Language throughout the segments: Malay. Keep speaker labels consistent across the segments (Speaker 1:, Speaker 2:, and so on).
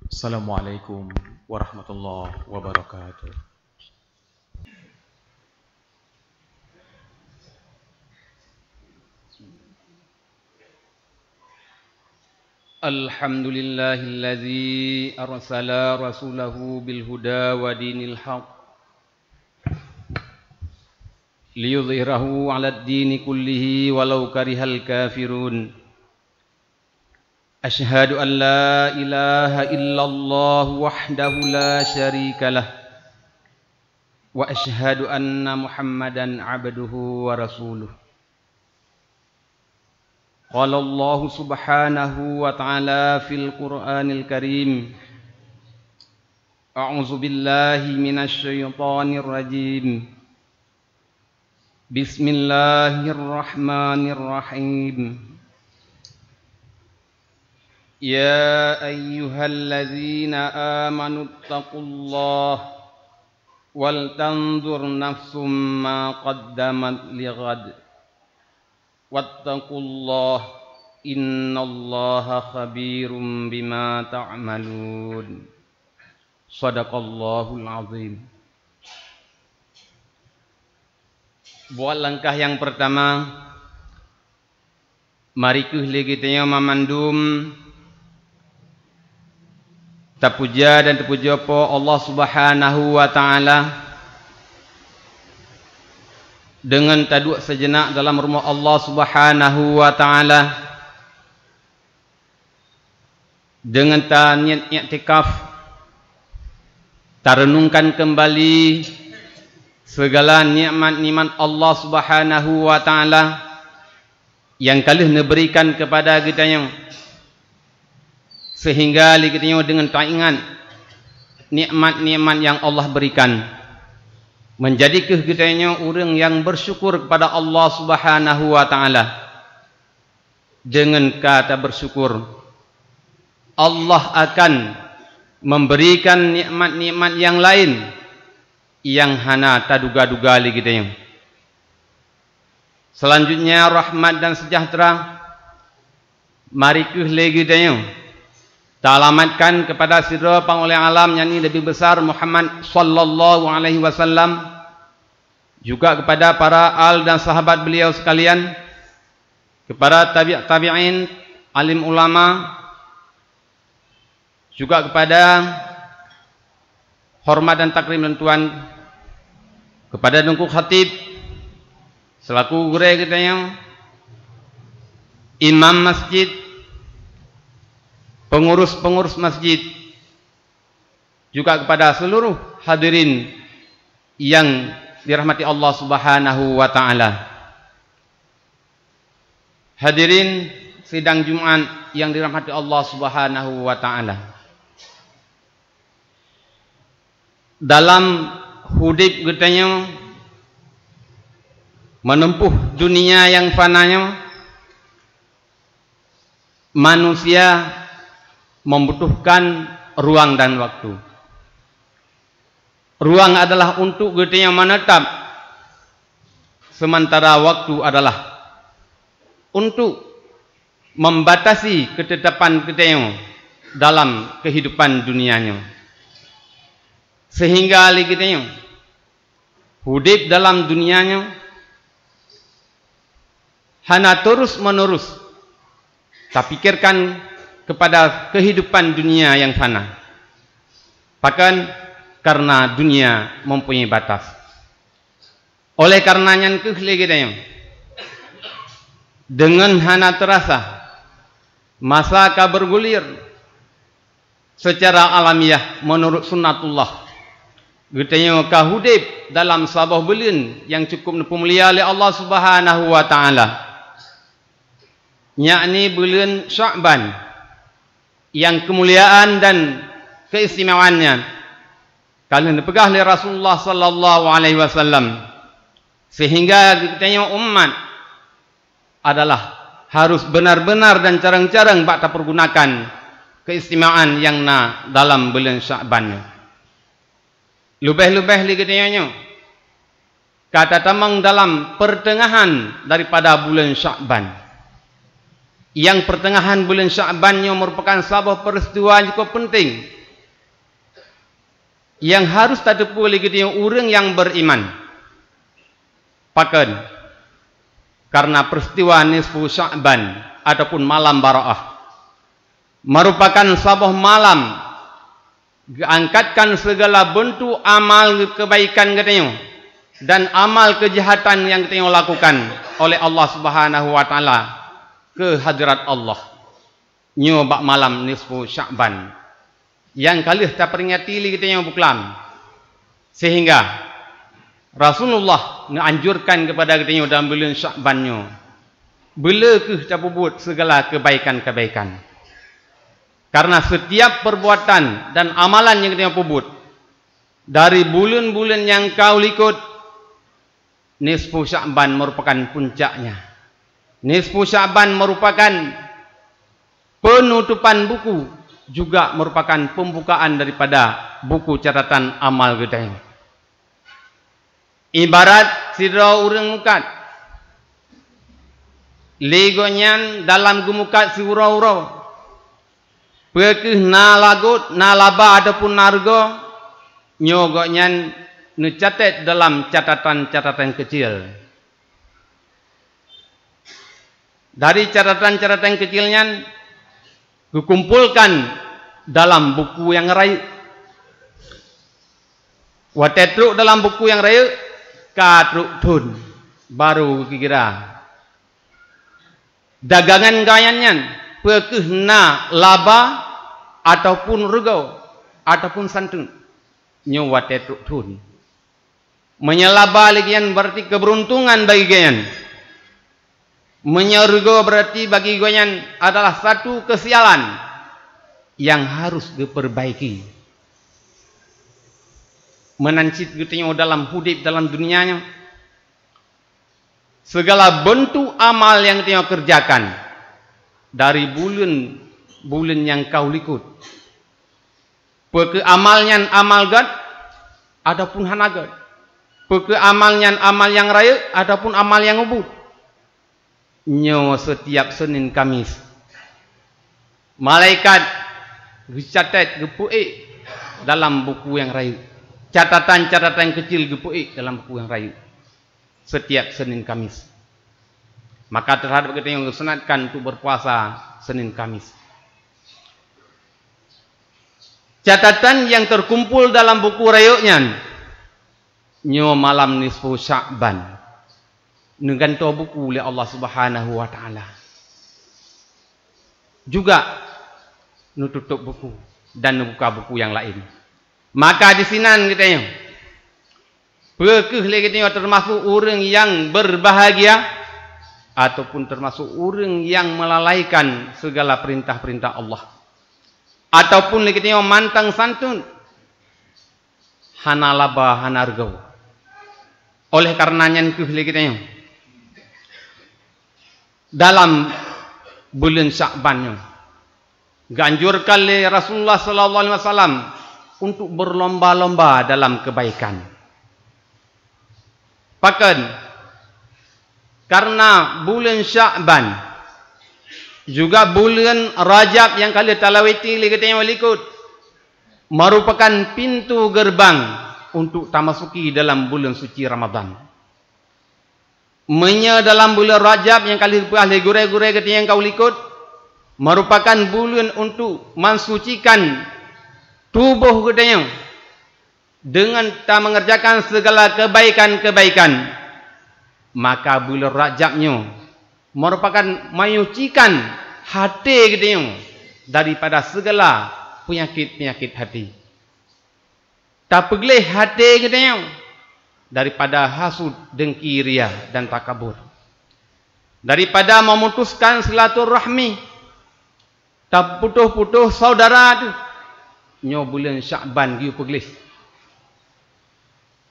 Speaker 1: Assalamualaikum warahmatullahi wabarakatuh.
Speaker 2: Alhamdulillahilladzi arsala rasulahu bilhuda wa dinil haq liyudhhirahu 'alad dini kullihi walau karihal kafirun. Asyhadu an la ilaha illallah wahdahu la syarikalah wa asyhadu anna Muhammadan 'abduhu wa rasuluh. Qala Allah subhanahu wa ta'ala fil Qur'anil Karim. A'udzu billahi minasy syaithanir rajim. Bismillahirrahmanirrahim. Ya ayyuhalladzina amanu taqullaha wal tanzur nafsum ma qaddamat lighad. Wattaqullah innallaha khabirum bima ta'malun. Shadaqallahul azim. Buat langkah yang pertama, mari kita memandum terpuja dan terpuja po Allah Subhanahu wa taala dengan taduk sejenak dalam rumah Allah Subhanahu wa taala, dengan niat i'tikaf, tarenungkan kembali segala nikmat-nikmat Allah Subhanahu wa taala yang kalih diberikan kepada kita, yang sehingga kita dengan taingan nikmat-nikmat yang Allah berikan, menjadi kita orang yang bersyukur kepada Allah Subhanahu wa taala. Dengan kata bersyukur, Allah akan memberikan nikmat-nikmat yang lain yang hana taduga-duga li kita. Selanjutnya rahmat dan sejahtera mari kita alamatkan kepada sira pangoleh alam yang ini lebih besar Muhammad sallallahu alaihi wasallam, juga kepada para al dan sahabat beliau sekalian, kepada tabi'in, alim ulama, juga kepada hormat dan takrim dan tuan, kepada Dengku Khatib selaku guru kita, yang imam masjid, pengurus-pengurus masjid, juga kepada seluruh hadirin yang dirahmati Allah Subhanahu wa taala. Hadirin sidang Jumat yang dirahmati Allah Subhanahu wa taala. Dalam hidup kita menempuh dunia yang fananya, manusia membutuhkan ruang dan waktu. Ruang adalah untuk kita yang menetap, sementara waktu adalah untuk membatasi ketetapan kita dalam kehidupan dunianya. Sehingga kita hidup dalam dunianya hanya terus menerus tak pikirkan kepada kehidupan dunia yang fana. Bahkan karena dunia mempunyai batas. Oleh karenanya kita dengan hana terasa masa ka bergulir secara alamiah menurut sunnatullah. Kita ka hidup dalam sabah bulan yang cukup mulia oleh Allah Subhanahu wa taala, yakni bulan Sya'ban, yang kemuliaan dan keistimewaannya kalian dipegah oleh Rasulullah sallallahu alaihi wasallam, sehingga kita umat adalah harus benar-benar dan carang-carang bakta pergunakan keistimewaan yang dalam bulan Sya'ban. Lebih-lebih lagi kita kata tamang dalam pertengahan daripada bulan Sya'ban. Yang pertengahan bulan Sya'ban merupakan sebuah peristiwa yang cukup penting yang harus tadepu oleh kita orang yang beriman. Pakan karena peristiwa nisfu Sya'ban ataupun malam Bara'ah merupakan sebuah malam diangkatkan segala bentuk amal kebaikan kita dan amal kejahatan yang kita lakukan oleh Allah Subhanahu wa taala ke hadirat Allah. Nyo bak malam nisfu Sya'ban yang kali tak peringati li kita yang buklam, sehingga Rasulullah menganjurkan kepada kita dalam bulan Sya'ban nyo bela ke tak buat segala kebaikan-kebaikan, karena setiap perbuatan dan amalan yang kita buat dari bulan-bulan yang kau ikut, nisfu Sya'ban merupakan puncaknya. Nisfu Sya'ban merupakan penutupan buku, juga merupakan pembukaan daripada buku catatan amal kita. Ibarat sidra urang mukat legonyan dalam gumukat si urau-urau pekeh na lagut na laba ataupun nargo nyogonyan necatat dalam catatan-catatan kecil. Dari catatan-catatan kecilnya dikumpulkan dalam buku yang raya. Watetruk dalam buku yang raya, katruk tun baru kira dagangan gayannya pekeh na laba ataupun regau ataupun santun nyo watetruk tun. Menyelaba lagian berarti keberuntungan bagi gayan. Menyergo berarti bagi goyan adalah satu kesialan yang harus diperbaiki. Menancit gitu dalam hidup dalam dunianya, segala bentuk amal yang kita kerjakan dari bulan yang kau likut, peke amalnya amal gad adapun hanagad, peke amalnya amal yang raya adapun amal yang ubud. Nyo setiap Senin Kamis malaikat dicatat gepuik dalam buku yang rayu, catatan-catatan kecil gepuik dalam buku yang rayu setiap Senin Kamis. Maka terhadap kita yang disunatkan untuk berpuasa Senin Kamis, catatan yang terkumpul dalam buku rayunya nyo malam nisfu Sya'ban nengganto buku oleh Allah Subhanahu wa taala. Juga nututup buku dan membuka buku yang lain. Maka di sinan kita pekeh lagi kita termasuk orang yang berbahagia ataupun termasuk orang yang melalaikan segala perintah-perintah Allah. Ataupun lagi kita mantang santun hana laba hana argau. Oleh karenanya keh lagi kita dalam bulan Sya'ban ganjurkan oleh Rasulullah sallallahu alaihi wasallam untuk berlomba-lomba dalam kebaikan. Pakan karena bulan Sya'ban juga bulan Rajab yang kali talawiti li kita ikut merupakan pintu gerbang untuk tamasuki dalam bulan suci Ramadan. Menya dalam bulan Rajab yang kali ahli gure-gure ketika yang kau ikut merupakan bulan untuk mensucikan tubuh kita dengan tak mengerjakan segala kebaikan-kebaikan. Maka bulan Rajabnya merupakan menyucikan hati kita daripada segala penyakit-penyakit hati. Tak pegelih hati kita daripada hasud, dengki, ria dan takabur, daripada memutuskan silaturahmi, tak putuh-putuh saudara tu nyo bulan Sya'ban giu pegelis.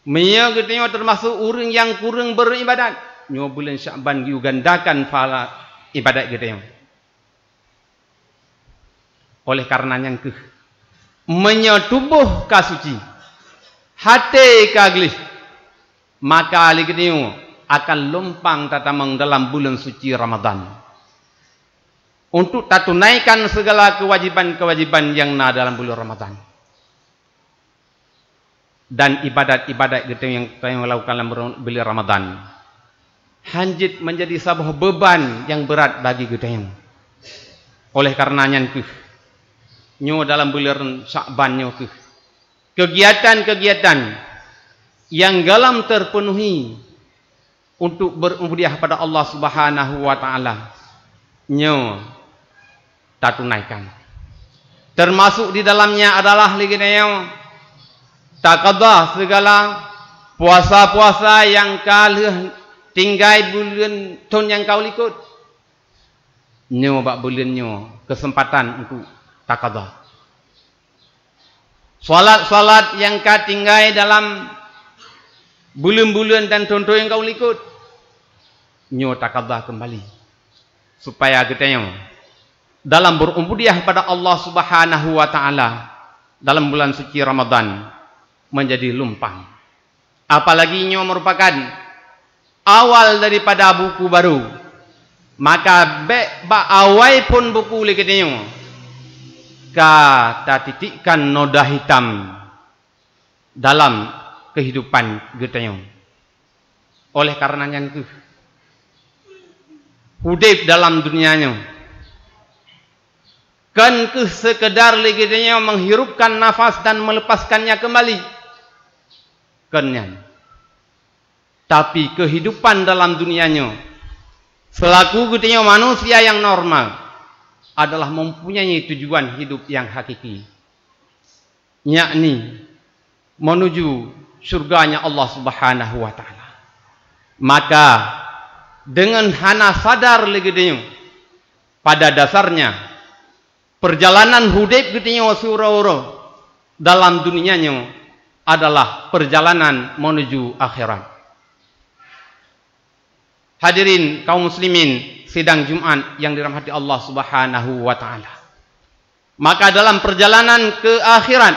Speaker 2: Mia kita termasuk orang yang kurang beribadat, nyo bulan Sya'ban giu gandakan pahala ibadat kita. Oleh karenanya ke menyetubuh kasuci hati kaglis, maka alikniu akan lompang tatamang dalam bulan suci Ramadan untuk tunaikan segala kewajiban-kewajiban yang na dalam bulan Ramadan. dan ibadat-ibadat kita yang lakukan dalam bulan Ramadan. Hanjit menjadi sebuah beban yang berat bagi kita yang. Oleh karenanya nyo dalam bulan Sya'ban nyo kegiatan-kegiatan yang galam terpenuhi untuk berubudiah pada Allah Subhanahu wa taala nyo tak tunaikan. Termasuk di dalamnya adalah liganya taqadah segala puasa-puasa yang kalah tinggai bulan tahun yang kau ikut. Nyo bak bulan nyo kesempatan untuk taqadah. Salat-salat yang kau tinggai dalam bulan-bulan dan tahun-tahun yang kau ikut. Nyo taqadah kembali. Supaya kita nyo dalam berubudiah pada Allah Subhanahu wa taala dalam bulan suci Ramadan menjadi lumpang. Apalagi nyo merupakan awal daripada buku baru. Maka awai pun buku li kita nyo kata titikkan noda hitam dalam kehidupan kita nyo. Oleh karenanya itu hidup dalam dunia nyo kan sekedar legitnya menghirupkan nafas dan melepaskannya kembali. Kenyan. Tapi kehidupan dalam dunianya selaku gutnya manusia yang normal adalah mempunyai tujuan hidup yang hakiki. Yakni menuju surganya Allah Subhanahu wa taala. Maka dengan hana sadar legitnya pada dasarnya perjalanan hidup kita wasura-ura dalam dunianya adalah perjalanan menuju akhirat. Hadirin kaum muslimin sidang Jumat yang dirahmati Allah Subhanahu wa taala. Maka dalam perjalanan ke akhirat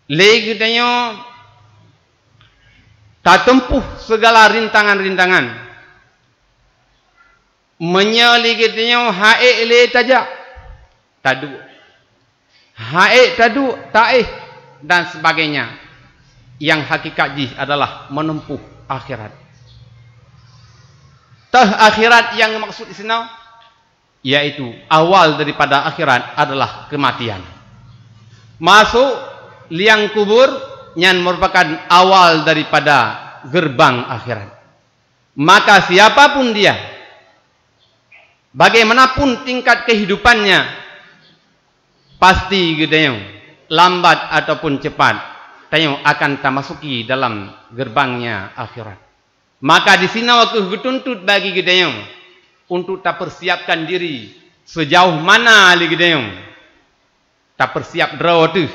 Speaker 2: legitanya tak tempuh segala rintangan-rintangan. Menyaligitnya haik le tajak tadu haik tadu taih dan sebagainya. Yang hakikat jih adalah menempuh akhirat. Akhirat yang maksud di sini yaitu awal daripada akhirat adalah kematian. Masuk liang kubur yang merupakan awal daripada gerbang akhirat. Maka siapapun dia, bagaimanapun tingkat kehidupannya, pasti gedayong lambat ataupun cepat tayong akan tamasuki dalam gerbangnya akhirat. Maka di sini waktu dituntut bagi gedayong untuk tak persiapkan diri sejauh mana li gedayong tak persiap drawatuh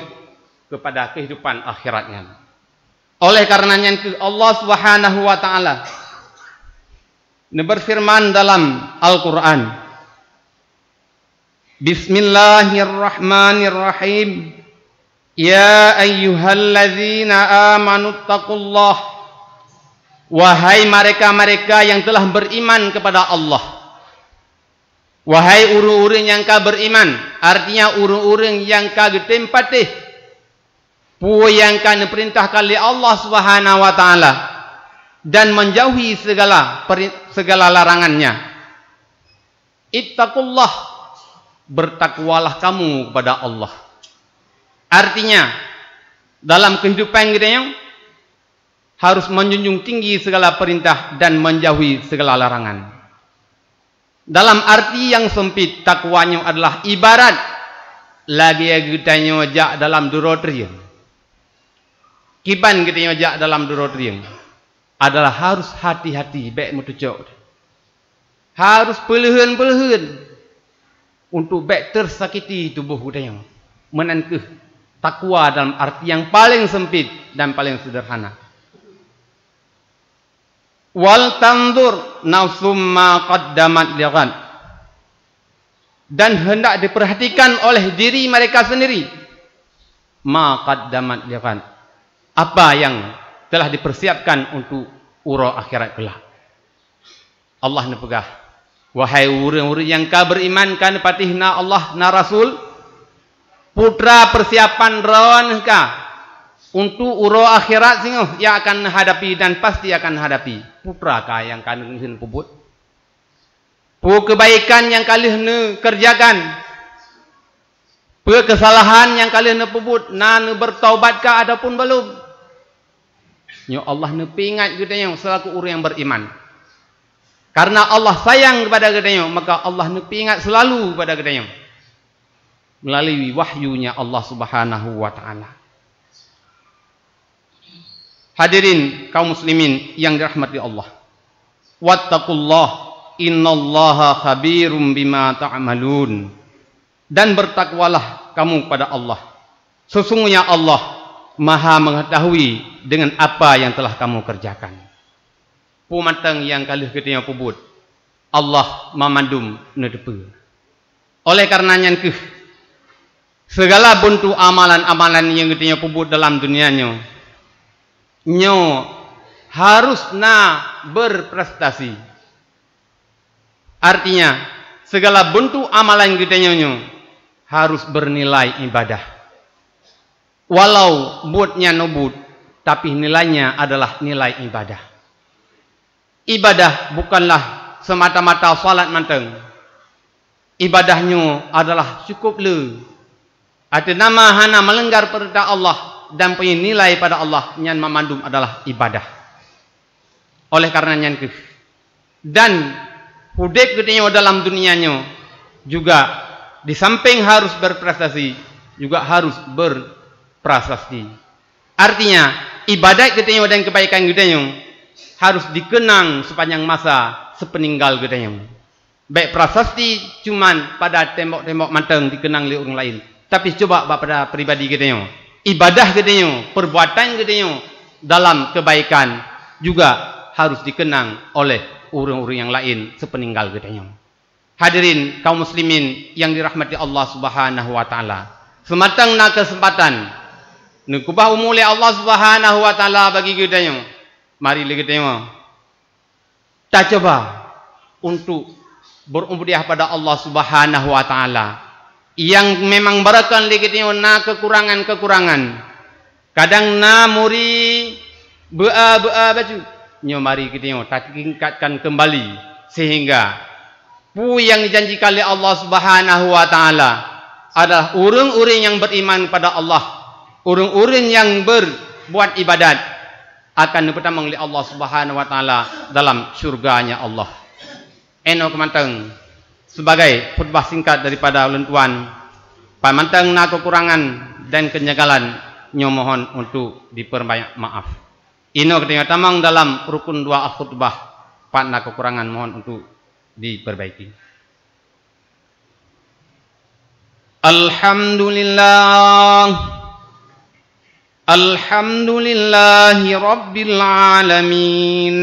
Speaker 2: kepada kehidupan akhiratnya. Oleh karenanya Allah Subhanahu wa taala berfirman dalam Al-Quran, Bismillahirrahmanirrahim. Ya ayyuhalladzina amanu taqullah. Wahai mereka-mereka yang telah beriman kepada Allah. Wahai urung-urung yang ka beriman, artinya urung-urung yang ka getempatih puo yang ka diperintahkan oleh Allah Subhanahu wa taala dan menjauhi segala larangannya. Ittaqullah, bertakwalah kamu kepada Allah. Artinya dalam kehidupan kita yang harus menjunjung tinggi segala perintah dan menjauhi segala larangan. Dalam arti yang sempit, takwanya adalah ibarat lagi kita nyojak dalam durotrium. Kiban kita nyojak dalam durotrium adalah harus hati-hati baik mutucok. Harus pelehen-pelehen untuk baik tersakiti tubuh kita yang menangkeh takwa dalam arti yang paling sempit dan paling sederhana. Wal tanzur nafsum ma qaddamat lighad, dan hendak diperhatikan oleh diri mereka sendiri ma qaddamat lighad, apa yang telah dipersiapkan untuk uro akhirat kelak. Allah nepegah, wahai urang-urang yang ka beriman kan patihna Allah na Rasul, putra persiapan rawan ka Untuk uro akhirat singoh ia akan hadapi dan pasti akan hadapi. Putra kah yang kalian pubut? Pu kebaikan yang kalian kerjakan. Pu kesalahan yang kalian pubut, na bertaubat kah ataupun belum? Ya Allah nepingat kita selaku orang yang beriman. Karena Allah sayang kepada kita, maka Allah nepingat selalu kepada kita melalui wahyunya Allah Subhanahu wa taala. Hadirin kaum muslimin yang dirahmati Allah. Wattaqullah innallaha khabirum bima ta'malun. Dan bertakwalah kamu kepada Allah. Sesungguhnya Allah Maha mengetahui dengan apa yang telah kamu kerjakan. Pumatang yang kali kita pubut, Allah memandum nedepe. Oleh karenanya segala bentuk amalan-amalan yang kita pubut dalam dunianya, nyo harus berprestasi. Artinya segala bentuk amalan kita nyo harus bernilai ibadah. Walau buatnya nobut, tapi nilainya adalah nilai ibadah. Ibadah bukanlah semata-mata salat manteng. Ibadahnya adalah cukup le. Ada nama hana melanggar perintah Allah dan punya nilai pada Allah yang memandum adalah ibadah. Oleh karenanya dan hudek gedenya dalam dunianya juga di samping harus berprestasi juga harus berprasasti. Artinya ibadat gedenya dan kebaikan gedenya harus dikenang sepanjang masa sepeninggal gedenya. Baik prasasti cuman pada tembok-tembok manteng dikenang oleh orang lain. Tapi coba pada pribadi gedenya, ibadah gedenya, perbuatan gedenya dalam kebaikan juga harus dikenang oleh orang-orang yang lain sepeninggal gedenya. Hadirin kaum muslimin yang dirahmati Allah Subhanahu wa taala. Sematang na kesempatan nekubah umuli Allah Subhanahu wa taala bagi gedenya. Mari gedenya kita coba untuk berumbudiah pada Allah Subhanahu wa taala yang memang barakan legitnya na kekurangan-kekurangan. Kadang na muri bea baju nyo mari kita tingkatkan kembali sehingga pu yang dijanjikan oleh Allah Subhanahu wa taala adalah orang-orang yang beriman pada Allah, orang-orang yang berbuat ibadat akan dipertamang oleh Allah Subhanahu wa taala dalam syurganya Allah. Eno kemanteng sebagai khutbah singkat daripada ulun tuan pamantang na kekurangan dan kenyagalan nyo mohon untuk diperbanyak maaf. Ino ketika tamang dalam rukun 2 al-khutbah pak na kekurangan mohon untuk diperbaiki. Alhamdulillahi rabbil alamin.